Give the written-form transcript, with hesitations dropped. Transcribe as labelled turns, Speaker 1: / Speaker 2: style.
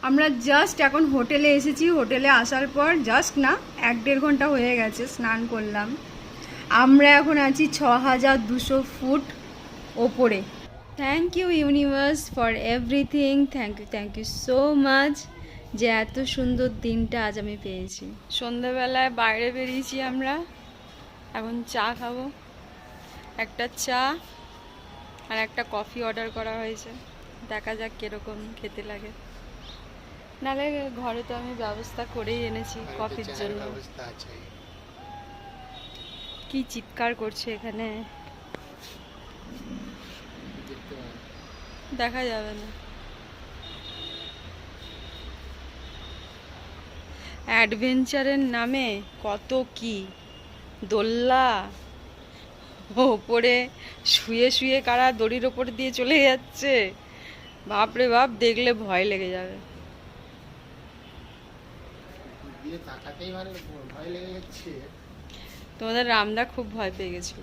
Speaker 1: আমরা জাস্ট এখন হোটেলে এসেছি। হোটেলে আসার পর জাস্ট না 1-1.5 ঘন্টা হয়ে গেছে, স্নান করলাম। আমরা এখন আছি 6200 ফুট ওপরে। Thank you universe for everything. Thank you so much যে এত সুন্দর দিনটা আজ আমি পেয়েছি। সন্ধ্যাবেলায় বাইরে বেরিয়েছি আমরা, এখন চা খাবো। একটা চা আর একটা কফি অর্ডার করা হয়েছে, দেখা যাক কিরকম খেতে লাগে। নালে ঘরে তো আমি ব্যবস্থা করেই এনেছি কফির জন্য। কি চিৎকার করছে এখানে, দেখা যাবে না। অ্যাডভেঞ্চারের নামে কত কি দোল্লা, ওপরে শুয়ে শুয়ে কারা দড়ির ওপর দিয়ে চলে যাচ্ছে, বাপরে বাপ, দেখলে ভয় লেগে যাবে। তোমাদের রামদা খুব ভয় পেয়ে গেছিল।